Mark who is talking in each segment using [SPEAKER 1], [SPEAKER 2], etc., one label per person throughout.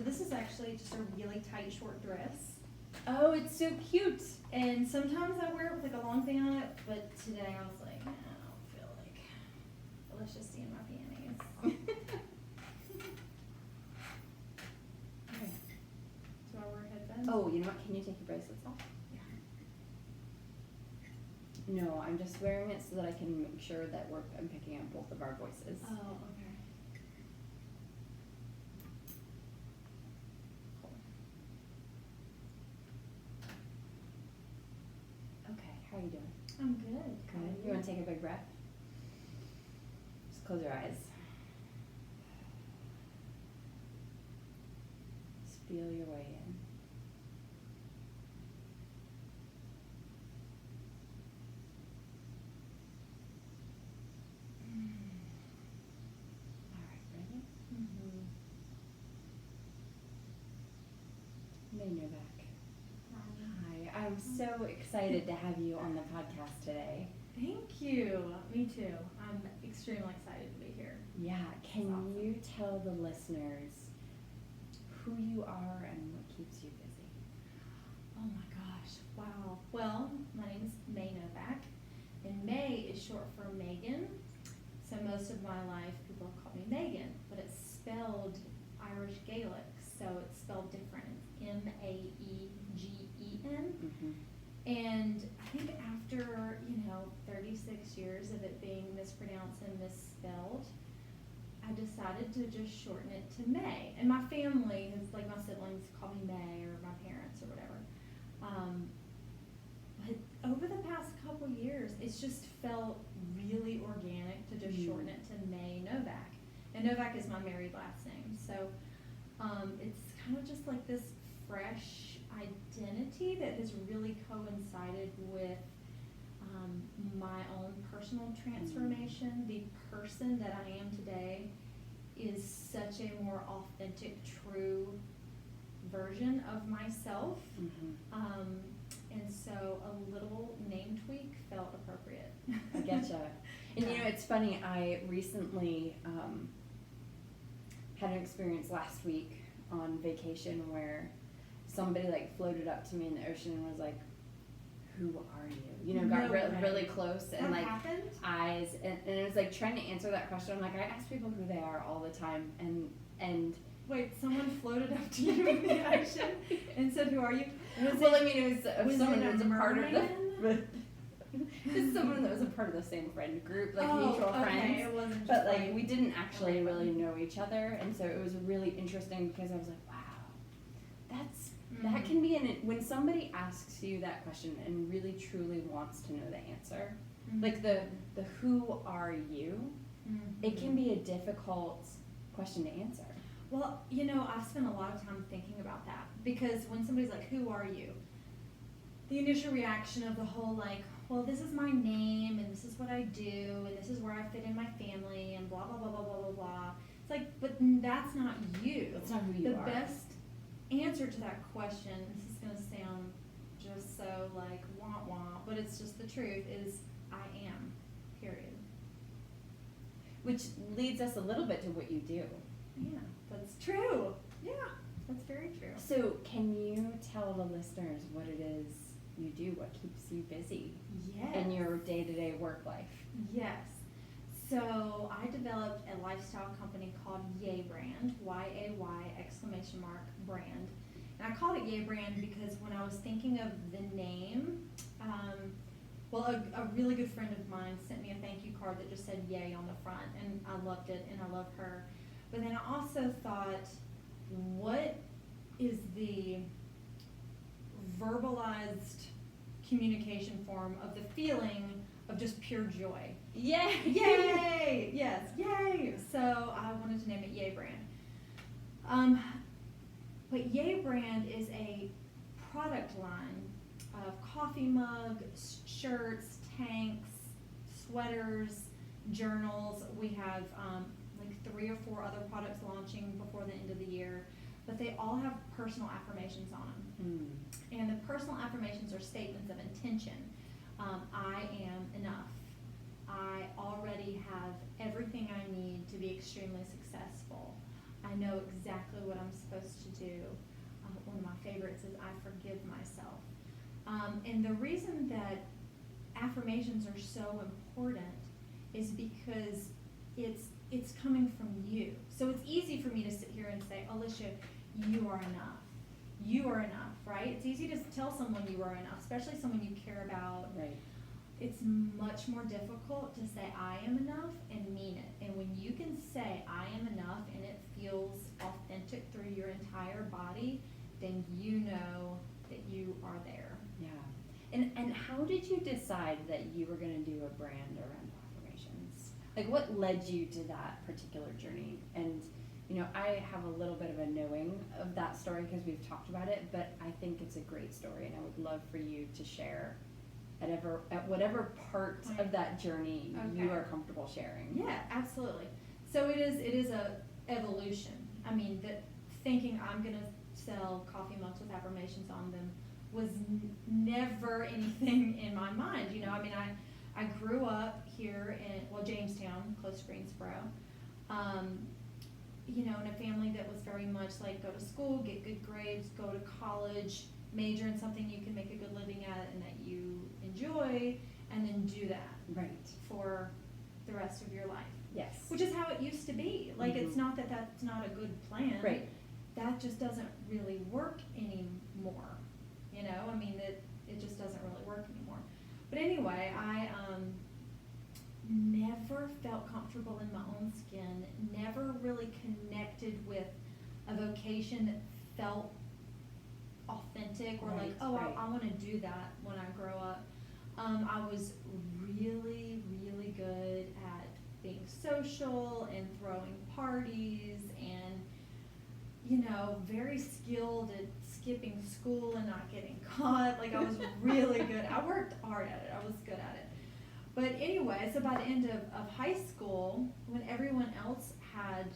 [SPEAKER 1] So this is actually just a really tight short dress.
[SPEAKER 2] Oh, it's so cute.
[SPEAKER 1] And sometimes I wear it with like a long thing on it, but today I was like, no, I don't feel like, let's just see in my panties. Okay. Do I wear headbands?
[SPEAKER 2] Oh, you know what? Can you take your bracelets off?
[SPEAKER 1] Yeah.
[SPEAKER 2] No, I'm just wearing it so that I can make sure that I'm picking up both of our voices.
[SPEAKER 1] Oh, okay.
[SPEAKER 2] Okay, how are you doing?
[SPEAKER 1] I'm good.
[SPEAKER 2] Good. You want to take a big breath? Just close your eyes. Just feel your way in. All right, ready?
[SPEAKER 1] Mm-hmm.
[SPEAKER 2] Mae Novak. Hi, I'm so excited to have you on the podcast today.
[SPEAKER 1] Thank you. Me too. I'm extremely excited to be here.
[SPEAKER 2] Yeah, can
[SPEAKER 1] Awesome.
[SPEAKER 2] you tell the listeners who you are and what keeps you busy?
[SPEAKER 1] Oh my gosh. Wow. Well, my name is Mae Novak, and Mae is short for Megan. So most of my life, people have called me Megan, but it's spelled Irish Gaelic, so it's spelled different. It's Maegen.
[SPEAKER 2] Mm-hmm.
[SPEAKER 1] And I think after, 36 years of it being mispronounced and misspelled, I decided to just shorten it to May. And my family, like my siblings, call me May, or my parents, or whatever. But over the past couple years, it's just felt really organic to just shorten it to Mae Novak. And Novak is my married last name. So it's kind of just like this fresh identity that has really coincided with my own personal transformation. The person that I am today is such a more authentic, true version of myself.
[SPEAKER 2] Mm-hmm.
[SPEAKER 1] And so a little name tweak felt appropriate.
[SPEAKER 2] I getcha. And it's funny, I recently had an experience last week on vacation where somebody floated up to me in the ocean and was like, who are you? Got
[SPEAKER 1] No way.
[SPEAKER 2] really close and
[SPEAKER 1] That happened?
[SPEAKER 2] eyes, and it was like trying to answer that question. I'm like, I ask people who they are all the time, and
[SPEAKER 1] Wait, someone floated up to you in the ocean and said, who are you?
[SPEAKER 2] it was someone that was a part of the it's someone that was a part of the same friend group, mutual friends.
[SPEAKER 1] It wasn't
[SPEAKER 2] But
[SPEAKER 1] just
[SPEAKER 2] we didn't actually
[SPEAKER 1] random.
[SPEAKER 2] really know each other, and so it was really interesting because I was like, wow, that can be when somebody asks you that question and really truly wants to know the answer, like the who are you, it can be a difficult question to answer.
[SPEAKER 1] Well, I've spent a lot of time thinking about that, because when somebody's like, who are you? The initial reaction of the whole well, this is my name, and this is what I do, and this is where I fit in my family, and blah, blah, blah, blah, blah, blah, blah. It's like, but that's not you.
[SPEAKER 2] That's not who you are.
[SPEAKER 1] The best answer to that question, this is going to sound just so wah wah, but it's just the truth, is I am, period.
[SPEAKER 2] Which leads us a little bit to what you do.
[SPEAKER 1] Yeah, that's true. Yeah, that's very true.
[SPEAKER 2] So can you tell the listeners what it is you do, what keeps you busy
[SPEAKER 1] Yes.
[SPEAKER 2] in your day-to-day work life?
[SPEAKER 1] Yes. So I developed a lifestyle company called Yay Brand, Y-A-Y exclamation mark brand. And I called it Yay Brand because when I was thinking of the name, a really good friend of mine sent me a thank you card that just said Yay on the front, and I loved it, and I love her. But then I also thought, what is the verbalized communication form of the feeling of just pure joy?
[SPEAKER 2] Yay!
[SPEAKER 1] Yay! Yes, yay! So I wanted to name it Yay Brand. But Yay Brand is a product line of coffee mugs, shirts, tanks, sweaters, journals. We have 3 or 4 other products launching before the end of the year, but they all have personal affirmations on them. And the personal affirmations are statements of intention. I am enough. I already have everything I need to be extremely successful. I I know exactly what I'm supposed to do. One of my favorites is I forgive myself. And the reason that affirmations are so important is because it's coming from you. So it's easy for me to sit here and say, Alicia, you are enough. You are enough, right? It's easy to tell someone you are enough, especially someone you care about.
[SPEAKER 2] Right.
[SPEAKER 1] It's much more difficult to say I am enough and mean it. And when you can say I am enough and it feels authentic through your entire body, then you know that you are there.
[SPEAKER 2] Yeah. And how did you decide that you were going to do a brand around affirmations? Like, what led you to that particular journey? And, you know, I have a little bit of a knowing of that story because we've talked about it, but I think it's a great story, and I would love for you to share at whatever part of that journey you
[SPEAKER 1] Okay.
[SPEAKER 2] are comfortable sharing.
[SPEAKER 1] Yeah, absolutely. So it is a evolution. I mean, that thinking I'm gonna sell coffee mugs with affirmations on them was never anything in my mind. You know, I mean, I grew up here in Jamestown, close to Greensboro. You know, in a family that was very much like go to school, get good grades, go to college, major in something you can make a good living at and that you enjoy, and then do that
[SPEAKER 2] Right.
[SPEAKER 1] for the rest of your life.
[SPEAKER 2] Yes.
[SPEAKER 1] Which is how it used to be. Like, it's not that that's not a good plan.
[SPEAKER 2] Right.
[SPEAKER 1] That just doesn't really work anymore. You know, I mean, it just doesn't really work anymore. But anyway, I never felt comfortable in my own skin, never really connected with a vocation that felt authentic or
[SPEAKER 2] Right,
[SPEAKER 1] like, oh,
[SPEAKER 2] right.
[SPEAKER 1] I want to do that when I grow up. I was really, really good at being social and throwing parties and, you know, very skilled at skipping school and not getting caught. Like, I was really good. I worked hard at it. I was good at it. But anyway, so by the end of high school, when everyone else had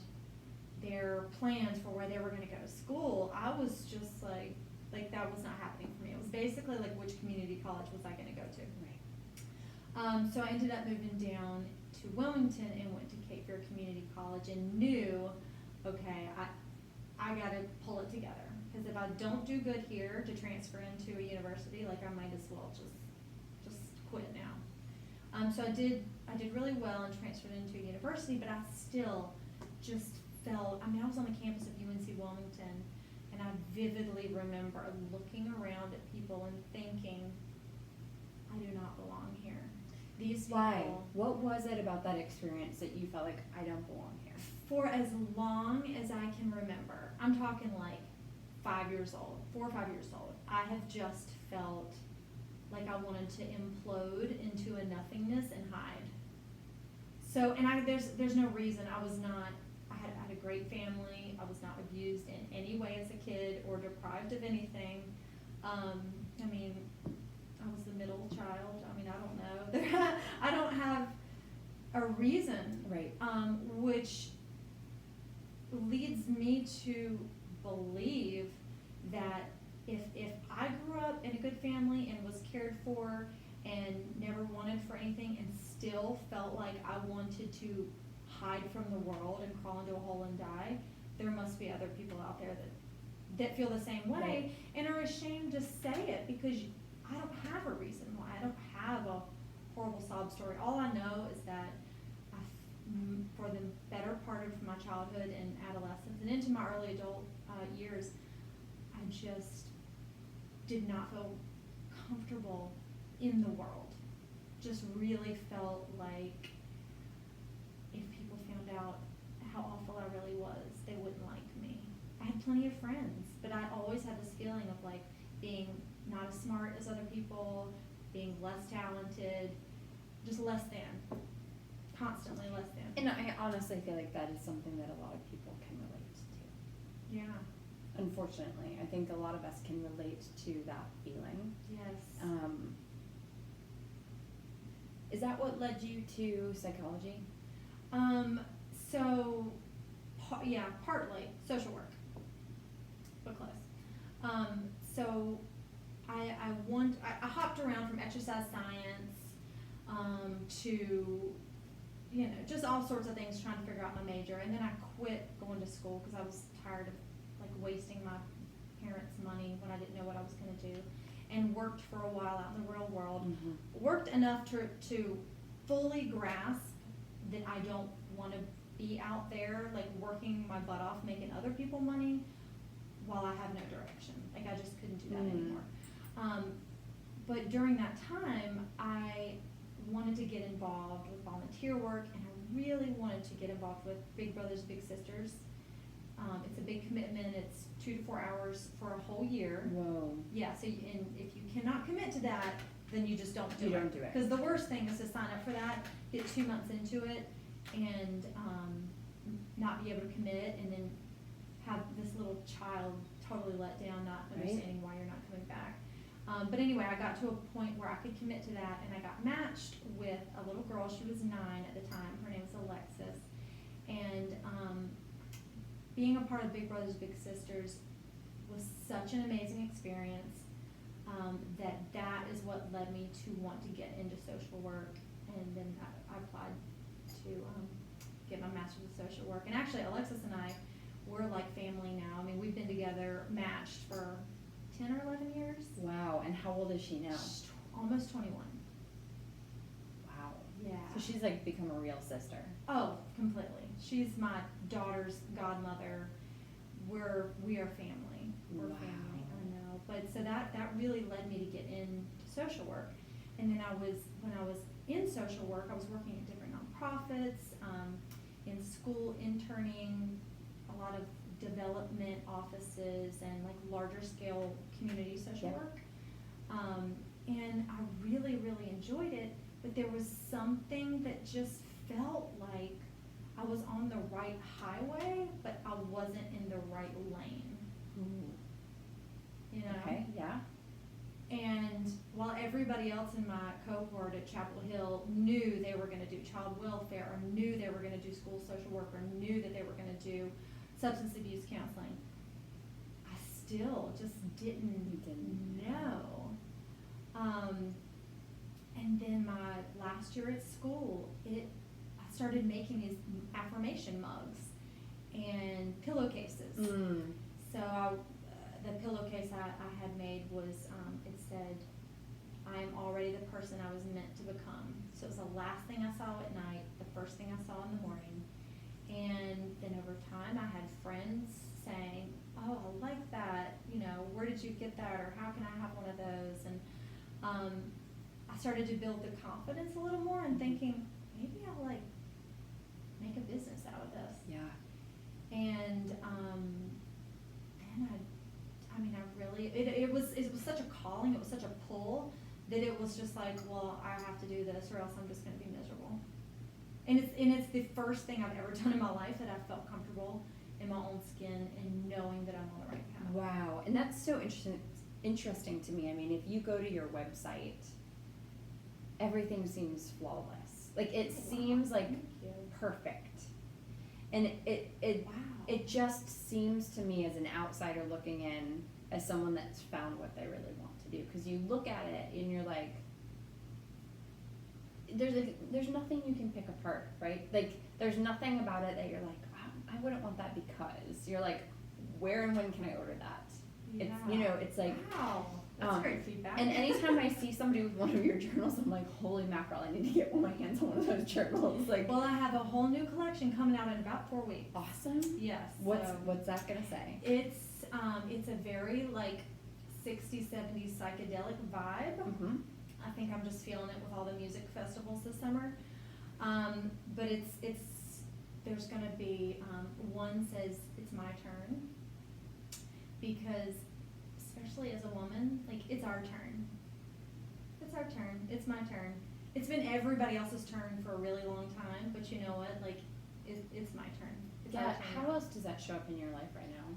[SPEAKER 1] their plans for where they were going to go to school, I was just like that was not happening for me. It was basically like, which community college was I going to go to?
[SPEAKER 2] Right.
[SPEAKER 1] So I ended up moving down to Wilmington and went to Cape Fear Community College and knew, okay, I got to pull it together. Because if I don't do good here to transfer into a university, like, I might as well just quit now. So I did really well and transferred into a university, but I still just felt, I mean, I was on the campus of UNC Wilmington, and I vividly remember looking around at people and thinking, I do not belong here. These people.
[SPEAKER 2] Why? What was it about that experience that you felt like, I don't belong here?
[SPEAKER 1] For as long as I can remember, I'm talking like 5 years old, 4 or 5 years old, I have just felt like I wanted to implode into a nothingness and hide. So, and there's no reason. I had a great family. I was not abused in any way as a kid or deprived of anything. I mean, I was the middle child. I mean, I don't know. I don't have a reason.
[SPEAKER 2] Right.
[SPEAKER 1] Which leads me to believe that if I grew up in a good family and was cared for and never wanted for anything and still felt like I wanted to hide from the world and crawl into a hole and die, there must be other people out there that feel the same way.
[SPEAKER 2] Right.
[SPEAKER 1] And are ashamed to say it because I don't have a reason why. I don't have a horrible sob story. All I know is that for the better part of my childhood and adolescence and into my early adult years, I just did not feel comfortable in the world. Just really felt like if people found out how awful I really was, they wouldn't like me. I had plenty of friends, but I always had this feeling of like being not as smart as other people, being less talented, just less than. Constantly less than.
[SPEAKER 2] And I honestly feel like that is something that a lot of people can relate to.
[SPEAKER 1] Yeah.
[SPEAKER 2] Unfortunately, I think a lot of us can relate to that feeling.
[SPEAKER 1] Yes.
[SPEAKER 2] Is that what led you to psychology?
[SPEAKER 1] So, partly social work, but close. So I hopped around from exercise science to, you know, just all sorts of things trying to figure out my major. And then I quit going to school because I was tired of like wasting my parents' money when I didn't know what I was going to do, and worked for a while out in the real world. Worked enough to fully grasp that I don't want to be out there like working my butt off making other people money while I have no direction. Like I just couldn't do that anymore. But during that time, I wanted to get involved with volunteer work, and I really wanted to get involved with Big Brothers Big Sisters. It's a big commitment. It's 2 to 4 hours for a whole year.
[SPEAKER 2] Whoa.
[SPEAKER 1] Yeah, so and if you cannot commit to that, then you just don't do it.
[SPEAKER 2] You don't do it.
[SPEAKER 1] Because the worst thing is to sign up for that, get 2 months into it, and not be able to commit, and then have this little child totally let down, not understanding why you're not coming back. But anyway, I got to a point where I could commit to that, and I got matched with a little girl. She was 9 at the time. Her name was Alexis. And being a part of Big Brothers Big Sisters was such an amazing experience that is what led me to want to get into social work. And then I applied to get my master's in social work. And actually, Alexis and I, we're like family now. I mean, we've been together, matched for 10 or 11 years.
[SPEAKER 2] Wow. And how old is she now?
[SPEAKER 1] She's almost 21.
[SPEAKER 2] Wow.
[SPEAKER 1] Yeah.
[SPEAKER 2] So she's like become a real sister.
[SPEAKER 1] Oh, completely. She's my daughter's godmother. We are family. We're
[SPEAKER 2] Wow.
[SPEAKER 1] family. I know. But so that really led me to get into social work. And then when I was in social work, I was working at different nonprofits, in school interning, a lot of development offices, and like larger scale community social work. And I really, really enjoyed it, but there was something that just felt like I was on the right highway, but I wasn't in the right lane. You know?
[SPEAKER 2] Okay, yeah.
[SPEAKER 1] And while everybody else in my cohort at Chapel Hill knew they were going to do child welfare, or knew they were going to do school social work, or knew that they were going to do substance abuse counseling, I still just didn't know. And then my last year at school, I started making these affirmation mugs and pillowcases. So the pillowcase I had made was, it said, I am already the person I was meant to become. So it was the last thing I saw at night, the first thing I saw in the morning. And then over time, I had friends saying, oh, I like that, you know, where did you get that, or how can I have one of those? And I started to build the confidence a little more, and thinking, maybe I'll like make a business out of this.
[SPEAKER 2] Yeah.
[SPEAKER 1] And then it was such a calling, it was such a pull, that it was just like, well, I have to do this or else I'm just going to be miserable. And it's the first thing I've ever done in my life that I felt comfortable in my own skin and knowing that I'm on the right path.
[SPEAKER 2] Wow. And that's so interesting to me. I mean, if you go to your website, everything seems flawless. Like it seems like perfect. And it just seems to me, as an outsider looking in, as someone that's found what they really want to do, because you look at it and you're like, there's nothing you can pick apart, right? Like there's nothing about it that you're like, I wouldn't want that, because you're like, where and when can I order that?
[SPEAKER 1] Yeah.
[SPEAKER 2] It's like,
[SPEAKER 1] wow, that's great feedback.
[SPEAKER 2] And anytime I see somebody with one of your journals, I'm like, holy mackerel, I need to get my hands on one of those journals. Like,
[SPEAKER 1] well, I have a whole new collection coming out in about 4 weeks.
[SPEAKER 2] Awesome.
[SPEAKER 1] Yes.
[SPEAKER 2] What's that gonna say?
[SPEAKER 1] It's a very like 60s, 70s psychedelic vibe.
[SPEAKER 2] Mm-hmm.
[SPEAKER 1] I think I'm just feeling it with all the music festivals this summer. But there's gonna be, one says it's my turn, because especially as a woman, like it's our turn. It's our turn. It's my turn. It's been everybody else's turn for a really long time, but you know what? Like it's my turn. It's our turn.
[SPEAKER 2] How else does that show up in your life right now?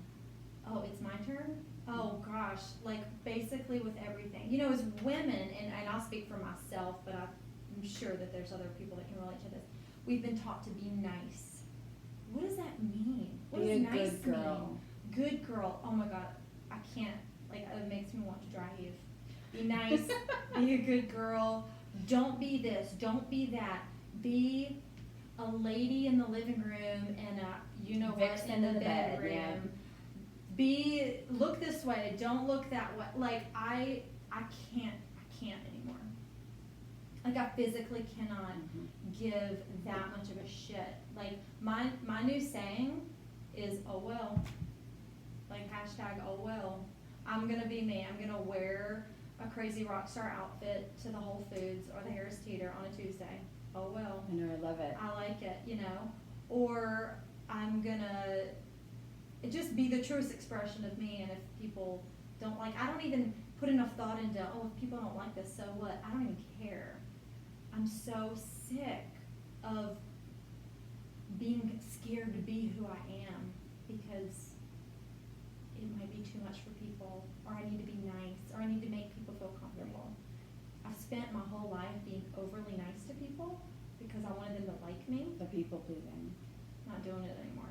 [SPEAKER 1] Oh, it's my turn? Oh gosh, like basically with everything. You know, as women, and I'll speak for myself, but I'm sure that there's other people that can relate to this. We've been taught to be nice. What does that mean? What does nice
[SPEAKER 2] good girl.
[SPEAKER 1] mean? Good girl. Oh my God, I can't. Like, it makes me want to dry heave. Be nice. Be a good girl. Don't be this. Don't be that. Be a lady in the living room and a you know what
[SPEAKER 2] Vixen
[SPEAKER 1] in the
[SPEAKER 2] in the bed,
[SPEAKER 1] bedroom.
[SPEAKER 2] yeah.
[SPEAKER 1] Look this way, don't look that way. Like I can't anymore. Like I physically cannot give that much of a shit. Like my new saying is oh well. Like hashtag oh well. I'm gonna be me. I'm gonna wear a crazy rock star outfit to the Whole Foods or the Harris Teeter on a Tuesday. Oh well.
[SPEAKER 2] I know, I love it.
[SPEAKER 1] I like it, you know. Or I'm gonna just be the truest expression of me, and if people don't like, I don't even put enough thought into, oh, if people don't like this, so what? I don't even care. I'm so sick of being scared to be who I am because it might be too much for people, or I need to be nice, or I need to make people feel comfortable. I've spent my whole life being overly nice to people because I wanted them to like me.
[SPEAKER 2] The people pleasing.
[SPEAKER 1] Not doing it anymore.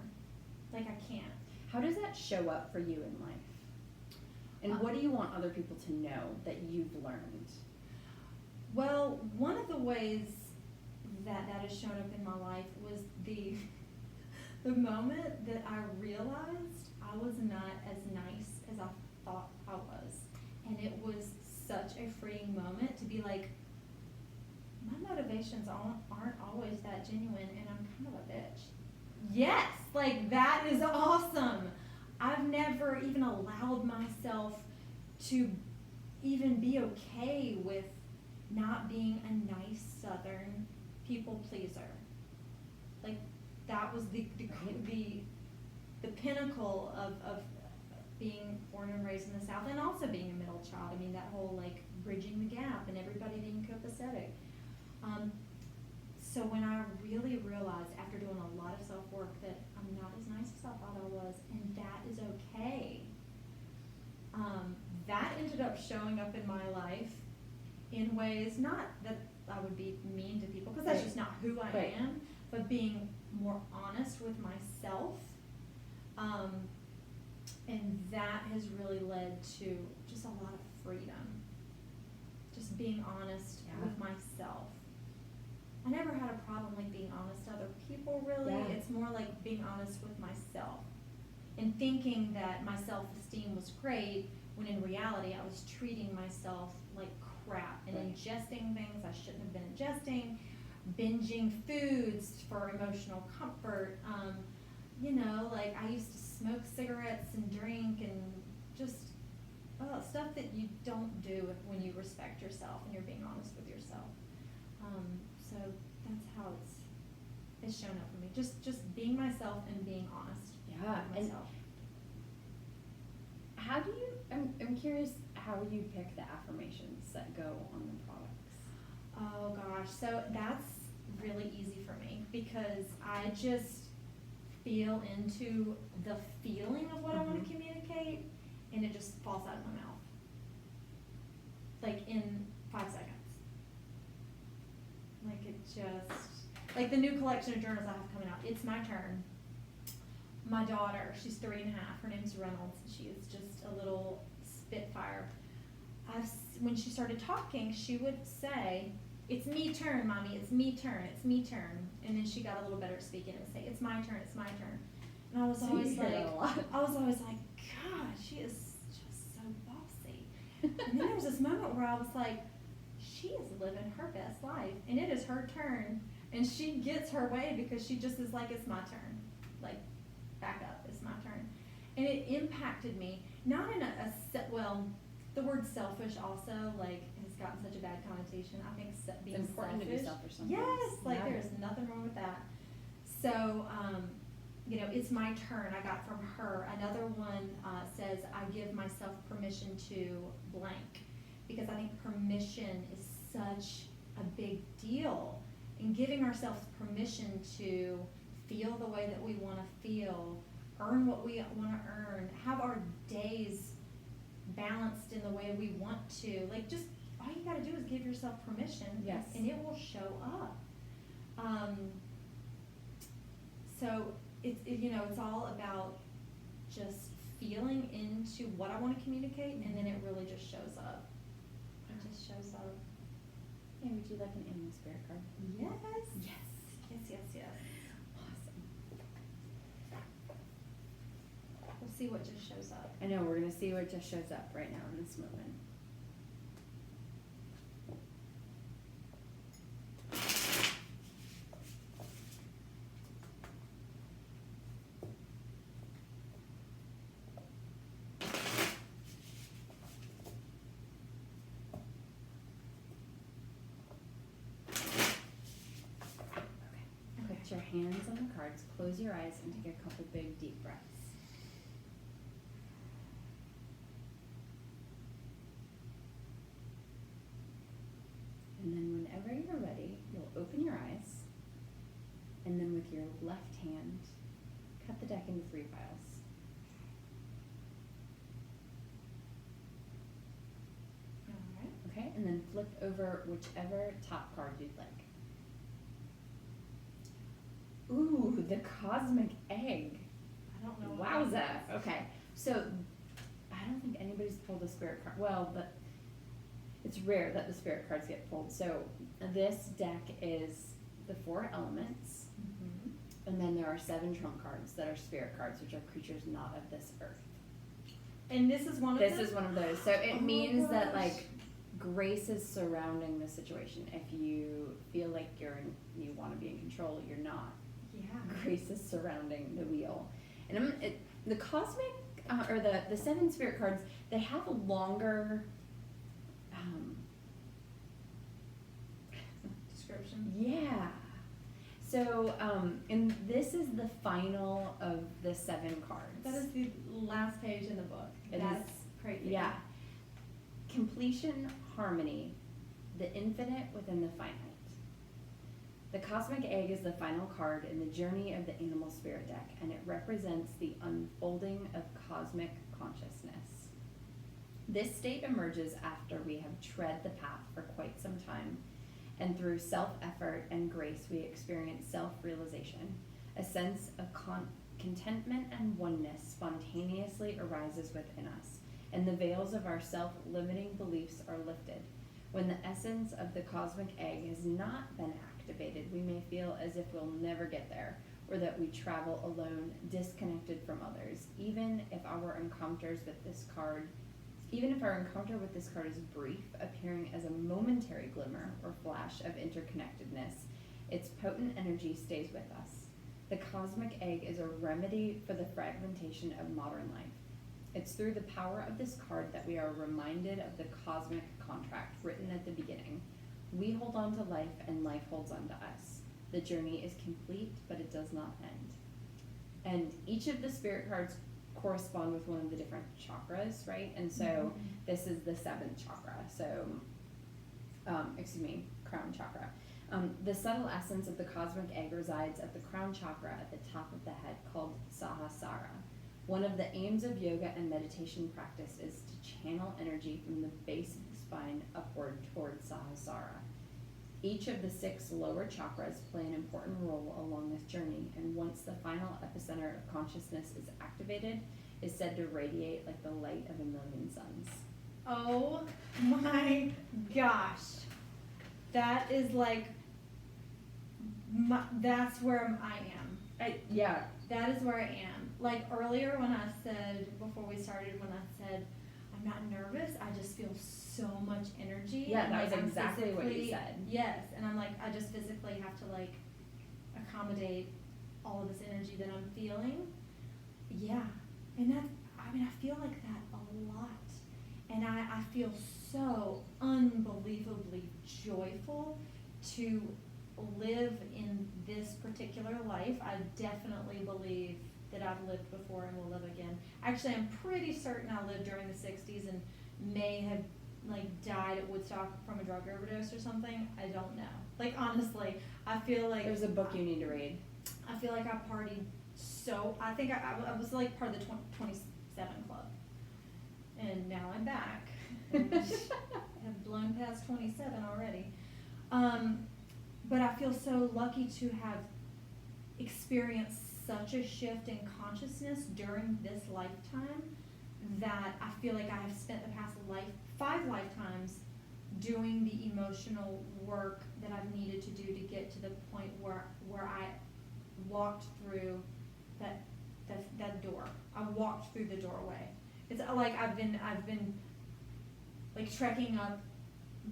[SPEAKER 1] Like I can't.
[SPEAKER 2] How does that show up for you in life? And what do you want other people to know that you've learned?
[SPEAKER 1] Well, one of the ways that has shown up in my life was the moment that I realized I was not as nice as I thought I was. And it was such a freeing moment to be like, my motivations aren't always that genuine, and I'm kind of a bitch. Yes, like that is awesome. I've never even allowed myself to even be okay with not being a nice Southern people pleaser. Like that was the pinnacle of being born and raised in the South, and also being a middle child. I mean, that whole like bridging the gap and everybody being copacetic. So when I really realized after doing a lot of self-work that I'm not as nice as I thought I was, and that is okay, that ended up showing up in my life in ways, not that I would be mean to people, because that's just not who I am, but being more honest with myself. And that has really led to just a lot of freedom. Just being honest with myself. I never had a problem like being honest to other people, really.
[SPEAKER 2] Yeah.
[SPEAKER 1] It's more like being honest with myself and thinking that my self-esteem was great when in reality I was treating myself like crap and ingesting things I shouldn't have been ingesting, binging foods for emotional comfort. You know, like I used to smoke cigarettes and drink and just stuff that you don't do when you respect yourself and you're being honest with yourself. So that's how it's shown up for me. Just being myself and being honest with myself.
[SPEAKER 2] And how do you? I'm curious how you pick the affirmations that go on the products.
[SPEAKER 1] Oh gosh, so that's really easy for me because I just feel into the feeling of what I want to communicate, and it just falls out of my mouth, like in 5 seconds. Like it just, like the new collection of journals I have coming out, it's my turn. My daughter, she's 3 and a half, her name's Reynolds, she is just a little spitfire. When she started talking, she would say, "It's me turn, mommy, it's me turn, it's me turn." And then she got a little better at speaking and would say, "It's my turn, it's my turn." And I was always like, God, she is just so bossy. And then there was this moment where I was like, she is living her best life, and it is her turn, and she gets her way because she just is like, it's my turn. Like, back up, it's my turn. And it impacted me, not in the word selfish also, like, has gotten such a bad connotation. I think being
[SPEAKER 2] it's important
[SPEAKER 1] selfish.
[SPEAKER 2] to be selfish sometimes.
[SPEAKER 1] Yes, like there's nothing wrong with that. So, you know, it's my turn. I got from her. Another one says, I give myself permission to blank. Because I think permission is such a big deal. And giving ourselves permission to feel the way that we want to feel, earn what we want to earn, have our days balanced in the way we want to. Like, just all you got to do is give yourself permission, and it will show up. So it's all about just feeling into what I want to communicate, and then it really just shows up. It just shows up.
[SPEAKER 2] Hey, would you like an animal spirit card?
[SPEAKER 1] Yes. Yes. see what just shows up.
[SPEAKER 2] I know, we're going to see what just shows up right now in this moment. Put your hands on the cards, close your eyes, and take a couple big deep breaths. And then whenever you're ready, you'll open your eyes, and then with your left hand, cut the deck into 3 files.
[SPEAKER 1] All right.
[SPEAKER 2] Okay, and then flip over whichever top card you'd like. Ooh, the cosmic egg.
[SPEAKER 1] I don't know.
[SPEAKER 2] Wowza. Okay, so I don't think anybody's pulled a spirit card. Well, but it's rare that the spirit cards get pulled. So this deck is the 4 elements, and then there are 7 trump cards that are spirit cards, which are creatures not of this earth.
[SPEAKER 1] And this is one of them?
[SPEAKER 2] This is one of those. So it means that, like, grace is surrounding the situation. If you feel like you want to be in control, you're not.
[SPEAKER 1] Yeah.
[SPEAKER 2] Grace is surrounding the wheel. And the cosmic, or the 7 spirit cards, they have a longer
[SPEAKER 1] description.
[SPEAKER 2] Yeah. So, and this is the final of the 7 cards.
[SPEAKER 1] That is the last page in the book. That's crazy.
[SPEAKER 2] Yeah. Completion, harmony, the infinite within the finite. The cosmic egg is the final card in the journey of the animal spirit deck, and it represents the unfolding of cosmic consciousness. This state emerges after we have tread the path for quite some time, and through self-effort and grace we experience self-realization. A sense of contentment and oneness spontaneously arises within us, and the veils of our self-limiting beliefs are lifted. When the essence of the cosmic egg has not been activated, we may feel as if we'll never get there, or that we travel alone, disconnected from others. Even if our encounter with this card is brief, appearing as a momentary glimmer or flash of interconnectedness, its potent energy stays with us. The cosmic egg is a remedy for the fragmentation of modern life. It's through the power of this card that we are reminded of the cosmic contract written at the beginning. We hold on to life, and life holds on to us. The journey is complete, but it does not end. And each of the spirit cards correspond with one of the different chakras, right? And so this is the 7th chakra. So, crown chakra. The subtle essence of the cosmic egg resides at the crown chakra at the top of the head, called Sahasrara. One of the aims of yoga and meditation practice is to channel energy from the base of the spine upward towards Sahasrara. Each of the 6 lower chakras play an important role along this journey, and once the final epicenter of consciousness is activated, is said to radiate like the light of a million suns.
[SPEAKER 1] Oh my gosh. That is like, that's where I am.
[SPEAKER 2] Yeah.
[SPEAKER 1] That is where I am. Like earlier when I said, before we started, when I said, I'm not nervous, I just feel so much energy.
[SPEAKER 2] Yeah,
[SPEAKER 1] and
[SPEAKER 2] that
[SPEAKER 1] like,
[SPEAKER 2] was exactly what you said.
[SPEAKER 1] Yes, and I'm like, I just physically have to like accommodate all of this energy that I'm feeling. Yeah, and that's, I feel like that a lot. And I feel so unbelievably joyful to live in this particular life. I definitely believe that I've lived before and will live again. Actually, I'm pretty certain I lived during the 60s and may have like died at Woodstock from a drug overdose or something. I don't know. Like honestly, I feel like
[SPEAKER 2] There's a book you need to read.
[SPEAKER 1] I feel like I partied so. I think I was like part of the 27 Club, and now I'm back. I have blown past 27 already. But I feel so lucky to have experienced such a shift in consciousness during this lifetime that I feel like I have spent the past 5 lifetimes doing the emotional work that I've needed to do to get to the point where I walked through that that door. I walked through the doorway. It's like I've been like trekking up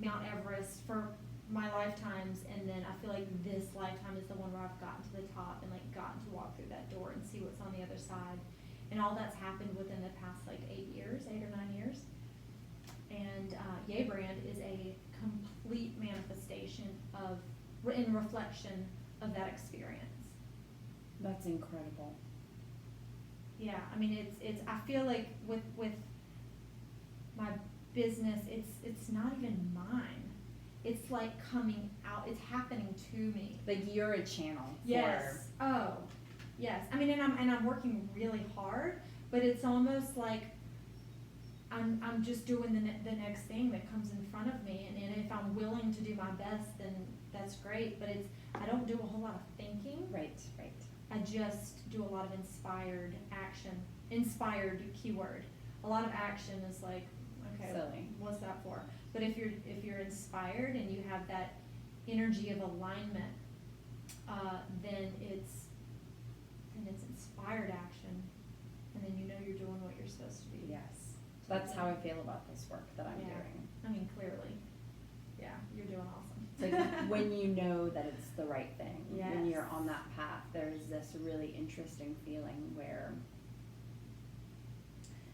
[SPEAKER 1] Mount Everest for my lifetimes, and then I feel like this lifetime is the one where I've gotten to the top and like gotten to walk through that door and see what's on the other side. And all that's happened within the past like 8 or 9 years. And Yay Brand is a complete manifestation of, in reflection of that experience.
[SPEAKER 2] That's incredible.
[SPEAKER 1] Yeah, I mean it's I feel like with my business, it's not even mine. It's like coming out, it's happening to me.
[SPEAKER 2] Like you're a channel.
[SPEAKER 1] Yes. Oh, yes. I mean, and I'm working really hard, but it's almost like I'm just doing the next thing that comes in front of me, and if I'm willing to do my best, then that's great. But I don't do a whole lot of thinking.
[SPEAKER 2] Right.
[SPEAKER 1] I just do a lot of inspired action. Inspired keyword. A lot of action is like, okay,
[SPEAKER 2] silly. What's
[SPEAKER 1] that for? But if you're inspired and you have that energy of alignment, then it's inspired action, and then you know you're doing what you're supposed to be.
[SPEAKER 2] Yes, that's how I feel about this work that I'm doing.
[SPEAKER 1] I mean, clearly, yeah, you're doing awesome.
[SPEAKER 2] It's like when you know that it's the right thing,
[SPEAKER 1] yes.
[SPEAKER 2] When you're on that path, there's this really interesting feeling where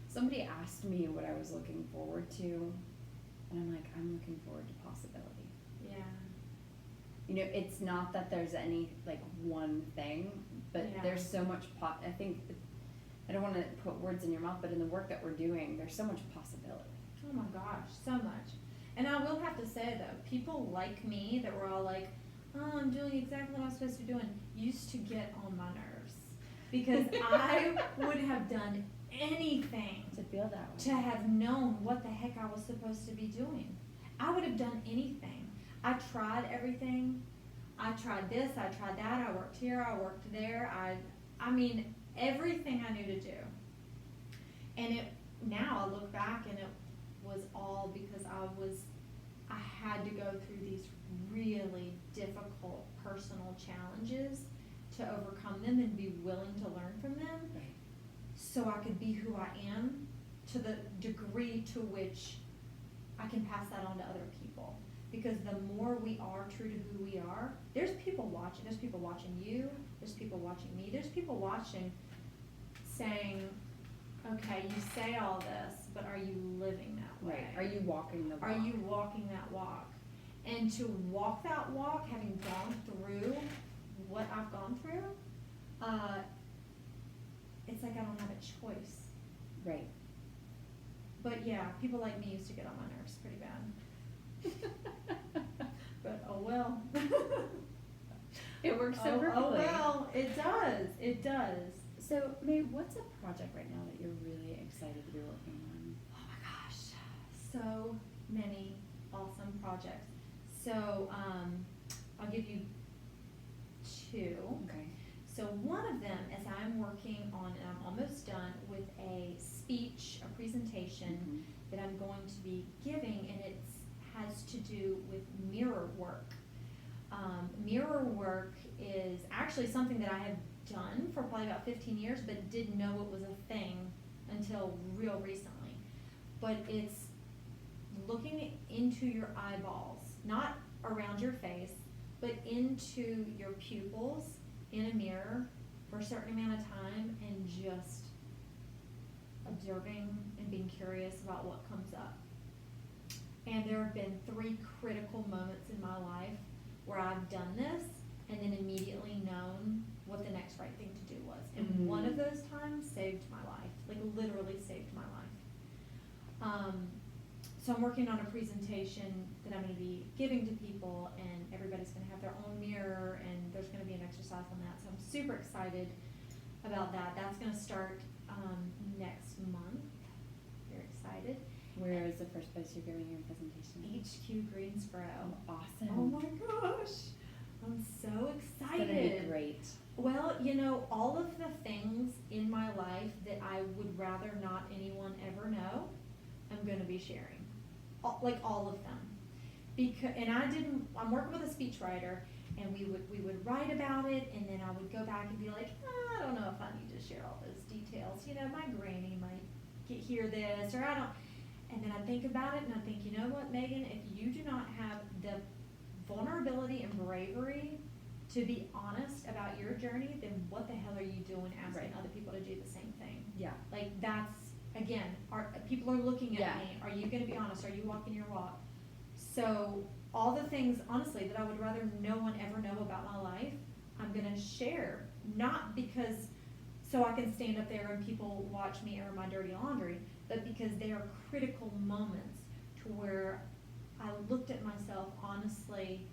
[SPEAKER 2] somebody asked me what I was looking forward to, and I'm like, I'm looking forward to possibility.
[SPEAKER 1] Yeah.
[SPEAKER 2] You know, it's not that there's any like one thing, but there's so much I think, I don't want to put words in your mouth, but in the work that we're doing, there's so much possibility.
[SPEAKER 1] Oh my gosh, so much. And I will have to say though, people like me that were all like, oh, I'm doing exactly what I'm supposed to be doing, used to get on my nerves. Because I would have done anything
[SPEAKER 2] to feel that way,
[SPEAKER 1] to have known what the heck I was supposed to be doing. I would have done anything. I tried everything. I tried this, I tried that, I worked here, I worked there. I mean, everything I knew to do. And now I look back and it was all because I had to go through these really difficult personal challenges to overcome them and be willing to learn from them, so I could be who I am to the degree to which I can pass that on to other people. Because the more we are true to who we are, there's people watching. There's people watching you. There's people watching me. There's people watching saying, okay, you say all this, but are you living that way?
[SPEAKER 2] Right. Are you walking the walk?
[SPEAKER 1] Are you walking that walk? And to walk that walk, having gone through what I've gone through, it's like I don't have a choice.
[SPEAKER 2] Right.
[SPEAKER 1] But yeah, people like me used to get on my nerves pretty bad. But oh well.
[SPEAKER 2] It works so perfectly.
[SPEAKER 1] Oh well, it does. It does.
[SPEAKER 2] So, Mae, what's a project right now that you're really excited to be working on?
[SPEAKER 1] Oh my gosh, so many awesome projects. So, I'll give you two.
[SPEAKER 2] Okay.
[SPEAKER 1] So one of them is I'm working on, and I'm almost done with a speech, a presentation that I'm going to be giving, and it has to do with mirror work. Mirror work is actually something that I have done for probably about 15 years, but didn't know it was a thing until real recently. But it's looking into your eyeballs, not around your face, but into your pupils in a mirror for a certain amount of time, and just observing and being curious about what comes up. And there have been 3 critical moments in my life where I've done this and then immediately known what the next right thing to do was. And one of those times saved my life, like literally saved my life. So I'm working on a presentation that I'm going to be giving to people, and everybody's going to have their own mirror, and there's going to be an exercise on that. So I'm super excited about that. That's going to start next month. Very excited.
[SPEAKER 2] Where is the first place you're giving your presentation?
[SPEAKER 1] HQ Greensboro.
[SPEAKER 2] Oh, awesome.
[SPEAKER 1] Oh my gosh. I'm so excited.
[SPEAKER 2] It's going to be great.
[SPEAKER 1] Well, you know, all of the things in my life that I would rather not anyone ever know, I'm going to be sharing. All of them. I'm working with a speechwriter, and we would write about it, and then I would go back and be like, I don't know if I need to share all those details. You know, my granny might hear this, or I don't. And then I think about it, and I think, you know what, Megan, if you do not have the vulnerability and bravery to be honest about your journey, then what the hell are you doing asking other people to do the same thing?
[SPEAKER 2] Yeah.
[SPEAKER 1] Like, that's, again, people are looking at
[SPEAKER 2] Yeah.
[SPEAKER 1] me. Are you going to be honest? Are you walking your walk? So all the things, honestly, that I would rather no one ever know about my life, I'm going to share. Not because so I can stand up there and people watch me air my dirty laundry, but because they are critical moments to where I looked at myself honestly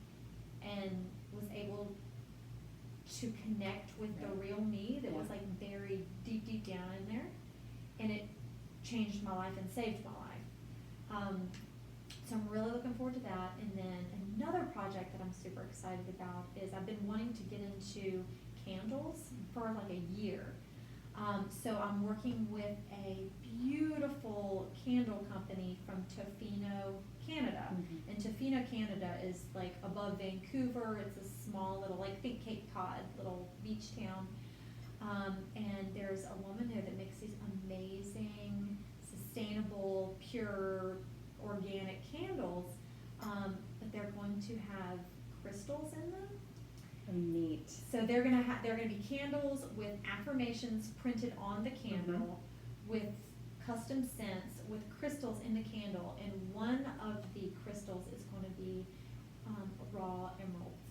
[SPEAKER 1] and was able to connect with the real me that was like buried deep down in there, and it changed my life and saved my life. So I'm really looking forward to that. And then another project that I'm super excited about is I've been wanting to get into candles for like a year. So I'm working with a beautiful candle company from Tofino, Canada.
[SPEAKER 2] Mm-hmm.
[SPEAKER 1] And Tofino, Canada is like above Vancouver. It's a small little, like, think Cape Cod, little beach town. And there's a woman there that makes these amazing, sustainable, pure, organic candles. But they're going to have crystals in them.
[SPEAKER 2] Oh, neat.
[SPEAKER 1] So they're gonna be candles with affirmations printed on the candle, with custom scents, with crystals in the candle, and one of the crystals is going to be raw emeralds.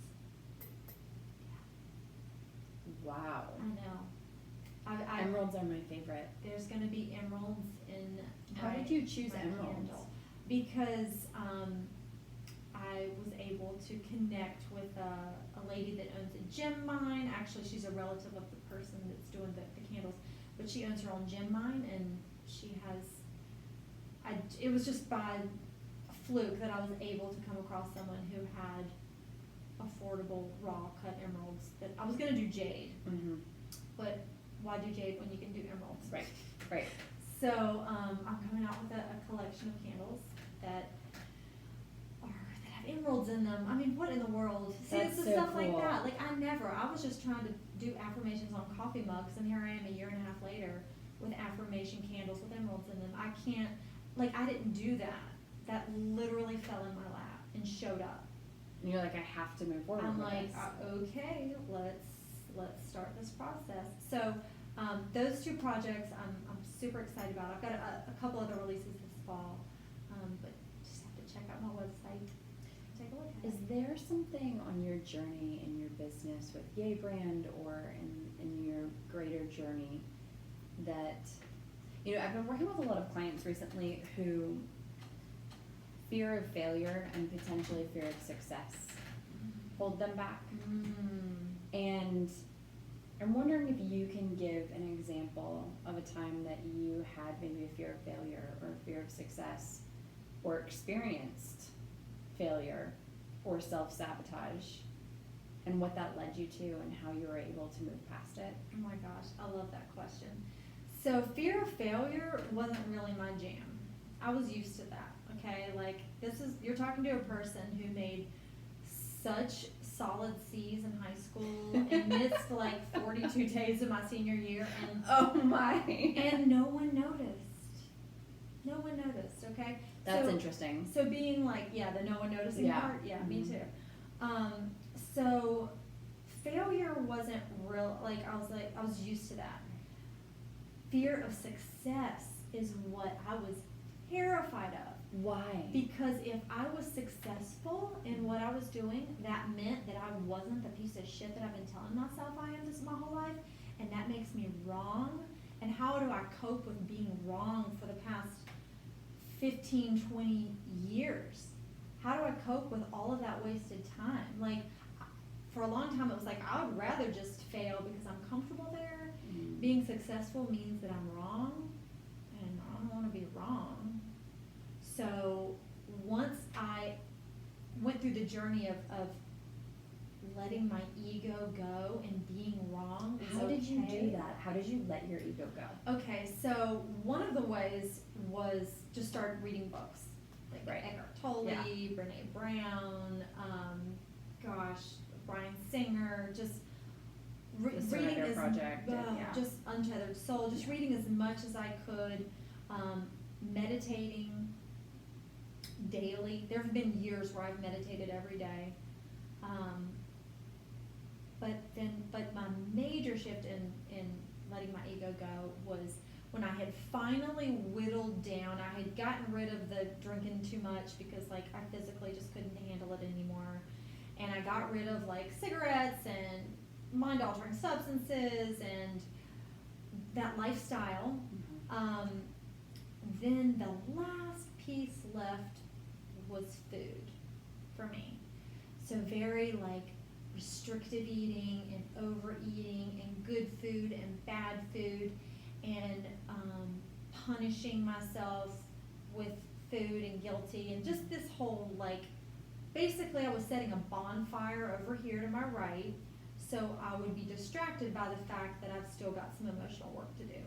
[SPEAKER 2] Wow.
[SPEAKER 1] I know.
[SPEAKER 2] Emeralds are my favorite.
[SPEAKER 1] There's going to be emeralds in.
[SPEAKER 2] How did you choose
[SPEAKER 1] my
[SPEAKER 2] emeralds?
[SPEAKER 1] candle. Because I was able to connect with a lady that owns a gem mine. Actually, she's a relative of the person that's doing the candles, but she owns her own gem mine, and she has. It was just by fluke that I was able to come across someone who had affordable raw cut emeralds. That I was gonna do jade, but why do jade when you can do emeralds?
[SPEAKER 2] Right.
[SPEAKER 1] So I'm coming out with a collection of candles that have emeralds in them. I mean, what in the world? See,
[SPEAKER 2] That's
[SPEAKER 1] it's the
[SPEAKER 2] so
[SPEAKER 1] stuff like
[SPEAKER 2] cool.
[SPEAKER 1] that. Like, I was just trying to do affirmations on coffee mugs, and here I am a year and a half later with affirmation candles with emeralds in them. I can't, like, I didn't do that. That literally fell in my lap and showed up.
[SPEAKER 2] And you're like, I have to move forward
[SPEAKER 1] I'm
[SPEAKER 2] with
[SPEAKER 1] like,
[SPEAKER 2] this.
[SPEAKER 1] Okay, let's start this process. So those two projects I'm super excited about. I've got a couple other releases this fall, but just have to check out my website, take a look at
[SPEAKER 2] Is
[SPEAKER 1] it.
[SPEAKER 2] there something on your journey in your business with Yay Brand or in your greater journey that, I've been working with a lot of clients recently who fear of failure and potentially fear of success hold them back. And I'm wondering if you can give an example of a time that you had maybe a fear of failure or a fear of success or experienced failure or self-sabotage and what that led you to and how you were able to move past it.
[SPEAKER 1] Oh my gosh, I love that question. So fear of failure wasn't really my jam. I was used to that, okay? Like, you're talking to a person who made such solid C's in high school and missed like 42 days of my senior year, and
[SPEAKER 2] Oh my.
[SPEAKER 1] and no one noticed. No one noticed, okay?
[SPEAKER 2] That's interesting.
[SPEAKER 1] So being like, the no one noticing part, me too. So failure wasn't real, I was used to that. Fear of success is what I was terrified of.
[SPEAKER 2] Why?
[SPEAKER 1] Because if I was successful in what I was doing, that meant that I wasn't the piece of shit that I've been telling myself I am this my whole life, and that makes me wrong. And how do I cope with being wrong for the past 15, 20 years? How do I cope with all of that wasted time? Like, for a long time it was like, I would rather just fail because I'm comfortable there. Being successful means that I'm wrong, and I don't want to be wrong. So once I went through the journey of letting my ego go and being wrong.
[SPEAKER 2] How did you do that? How did you let your ego go?
[SPEAKER 1] Okay, so one of the ways was just start reading books. Like Eckhart Tolle, Brene Brown, Bryan Singer, just
[SPEAKER 2] The
[SPEAKER 1] reading
[SPEAKER 2] Surrender
[SPEAKER 1] as
[SPEAKER 2] Project, and, yeah.
[SPEAKER 1] just Untethered Soul, just
[SPEAKER 2] Yeah.
[SPEAKER 1] reading as much as I could, meditating daily. There have been years where I've meditated every day. But my major shift in letting my ego go was when I had finally whittled down. I had gotten rid of the drinking too much because like I physically just couldn't handle it anymore. And I got rid of like cigarettes and mind altering substances and that lifestyle. Then the last piece left was food for me. So very like restrictive eating and overeating and good food and bad food and punishing myself with food and guilty and just this whole like, basically I was setting a bonfire over here to my right so I would be distracted by the fact that I've still got some emotional work to do.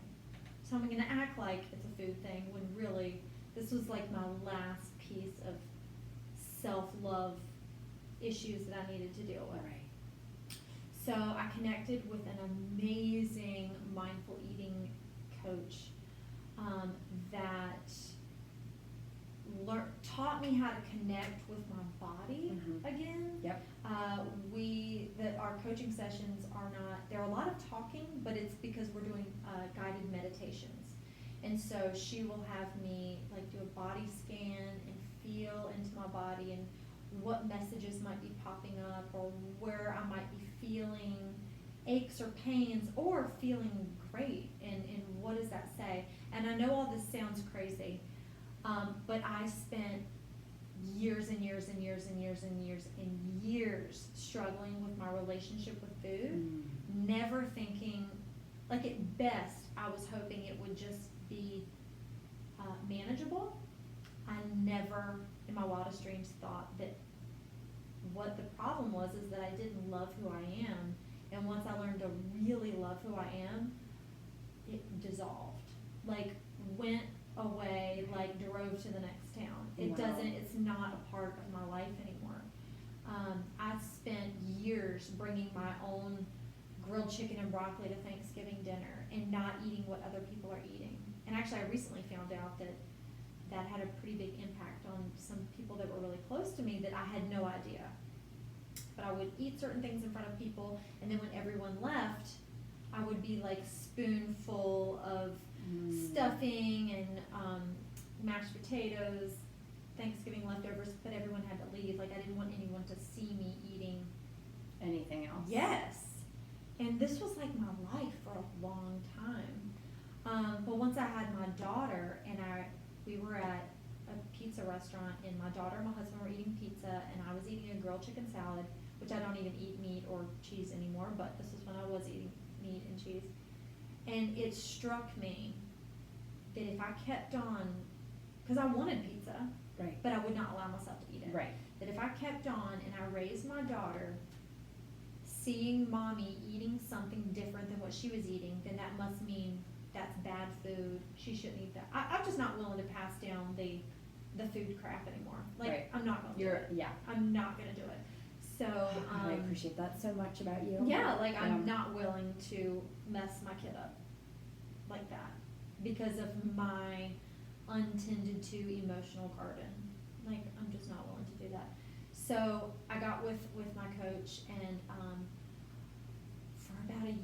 [SPEAKER 1] So I'm gonna act like it's a food thing when really this was like my last piece of self-love issues that I needed to deal with.
[SPEAKER 2] Right.
[SPEAKER 1] So I connected with an amazing mindful eating coach that taught me how to connect with my body again.
[SPEAKER 2] Yep.
[SPEAKER 1] Our coaching sessions are not, there are a lot of talking, but it's because we're doing guided meditations. And so she will have me like do a body scan and feel into my body and what messages might be popping up or where I might be feeling aches or pains or feeling great and what does that say. And I know all this sounds crazy, but I spent years and years and years and years and years and years struggling with my relationship with food, never thinking, like at best I was hoping it would just be manageable. I never in my wildest dreams thought that what the problem was is that I didn't love who I am, and once I learned to really love who I am, it dissolved, like went away, like drove to the next town. It doesn't, it's not a part of my life anymore. I spent years bringing my own grilled chicken and broccoli to Thanksgiving dinner and not eating what other people are eating. And actually I recently found out that that had a pretty big impact on some people that were really close to me that I had no idea. But I would eat certain things in front of people, and then when everyone left, I would be like spoonful of stuffing and mashed potatoes, Thanksgiving leftovers, but everyone had to leave. Like I didn't want anyone to see me eating
[SPEAKER 2] anything else.
[SPEAKER 1] Yes. And this was like my life for a long time. But once I had my daughter and we were at a pizza restaurant and my daughter and my husband were eating pizza and I was eating a grilled chicken salad, which I don't even eat meat or cheese anymore, but this is when I was eating meat and cheese. And it struck me that if I kept on, because I wanted pizza,
[SPEAKER 2] right,
[SPEAKER 1] but I would not allow myself to eat it.
[SPEAKER 2] Right.
[SPEAKER 1] That if I kept on and I raised my daughter seeing mommy eating something different than what she was eating, then that must mean that's bad food. She shouldn't eat that. I'm just not willing to pass down the food crap anymore. Like
[SPEAKER 2] Right.
[SPEAKER 1] I'm not going to do it.
[SPEAKER 2] Yeah.
[SPEAKER 1] I'm not going to do it. So
[SPEAKER 2] I appreciate that so much about you.
[SPEAKER 1] yeah, like I'm not willing to mess my kid up like that because of my untended to emotional garden. Like I'm just not willing to do that. So I got with my coach and for about a year,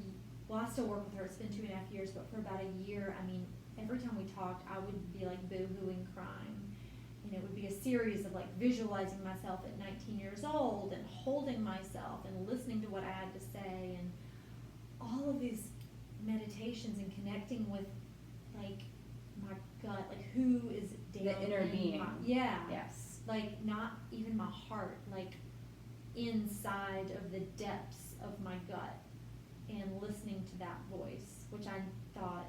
[SPEAKER 1] well I still work with her, it's been 2.5 years, but for about a year, I mean, every time we talked, I would be like boo-hooing crying. And it would be a series of like visualizing myself at 19 years old and holding myself and listening to what I had to say and all of these meditations and connecting with like my gut, like who is down
[SPEAKER 2] The inner
[SPEAKER 1] in
[SPEAKER 2] being.
[SPEAKER 1] Yeah.
[SPEAKER 2] Yes.
[SPEAKER 1] Like not even my heart, like inside of the depths of my gut and listening to that voice, which I thought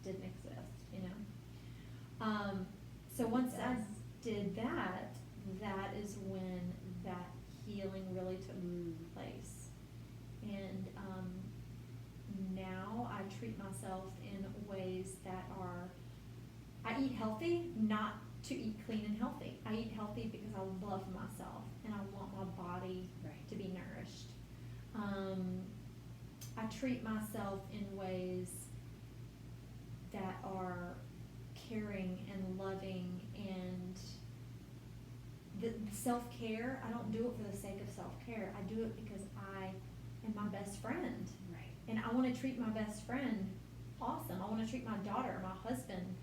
[SPEAKER 1] didn't exist, you know. So once I did that, that is when that healing really took place. And now I treat myself in ways that are, I eat healthy, not to eat clean and healthy. I eat healthy because I love myself and I want my body
[SPEAKER 2] Right.
[SPEAKER 1] to be nourished. I treat myself in ways that are caring and loving, and the self-care, I don't do it for the sake of self-care. I do it because I am my best friend.
[SPEAKER 2] Right.
[SPEAKER 1] And I want to treat my best friend awesome. I want to treat my daughter, my husband.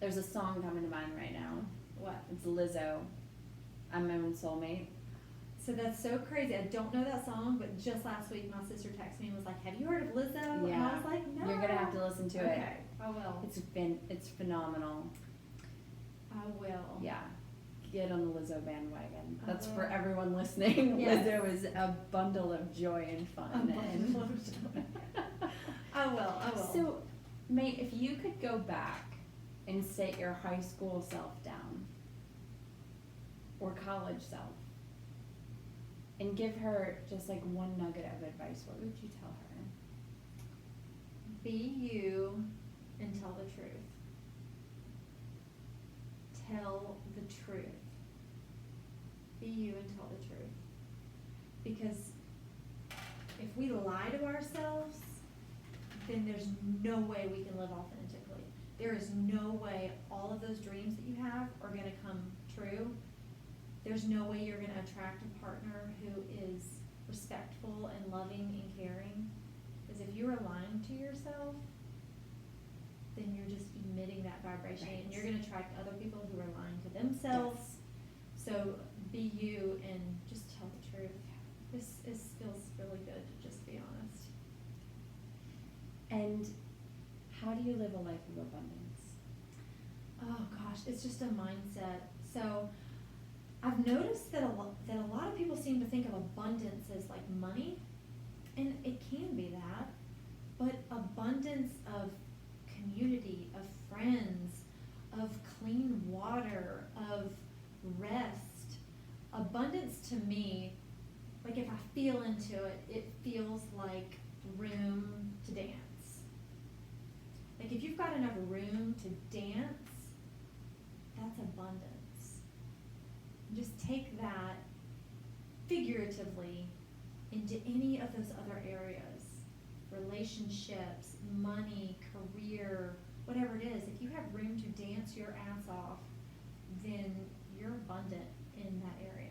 [SPEAKER 2] There's a song coming to mind right now.
[SPEAKER 1] What?
[SPEAKER 2] It's Lizzo, I'm My Own Soulmate.
[SPEAKER 1] So that's so crazy. I don't know that song, but just last week my sister texted me and was like, have you heard of Lizzo? And I
[SPEAKER 2] Yeah.
[SPEAKER 1] was like, no.
[SPEAKER 2] You're gonna have to listen to it.
[SPEAKER 1] Okay, I will.
[SPEAKER 2] It's phenomenal.
[SPEAKER 1] I will.
[SPEAKER 2] Yeah. Get on the Lizzo bandwagon.
[SPEAKER 1] I
[SPEAKER 2] That's
[SPEAKER 1] will.
[SPEAKER 2] for everyone listening.
[SPEAKER 1] Yes.
[SPEAKER 2] Lizzo is a bundle of joy and fun.
[SPEAKER 1] A bundle of joy. I will.
[SPEAKER 2] So, Mae, if you could go back and sit your high school self down, or college self, and give her just like one nugget of advice, what would you tell her?
[SPEAKER 1] Be you and tell the truth. Tell the truth. Be you and tell the truth. Because if we lie to ourselves, then there's no way we can live authentically. There is no way all of those dreams that you have are going to come true. There's no way you're going to attract a partner who is respectful and loving and caring. Because if you're lying to yourself, then you're just emitting that vibration,
[SPEAKER 2] Right.
[SPEAKER 1] and you're going to attract other people who are lying to themselves. So be you and just tell the truth. This feels really good, to just be honest.
[SPEAKER 2] And how do you live a life of abundance?
[SPEAKER 1] Oh gosh, it's just a mindset. So I've noticed that a lot of people seem to think of abundance as like money, and it can be that, but abundance of community, of friends, of clean water, of rest. Abundance to me, like if I feel into it, it feels like room to dance. Like if you've got enough room to dance, that's abundance. Just take that figuratively into any of those other areas. Relationships, money, career, whatever it is. If you have room to dance your ass off, then you're abundant in that area.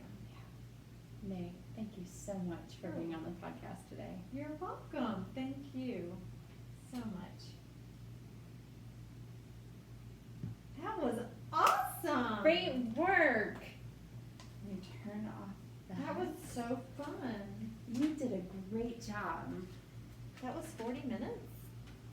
[SPEAKER 2] Mae, thank you so much for being on the podcast today.
[SPEAKER 1] You're welcome. Thank you so much. That was awesome.
[SPEAKER 2] Great work. Let me turn off
[SPEAKER 1] That was so fun.
[SPEAKER 2] You did a great job.
[SPEAKER 1] That was 40 minutes.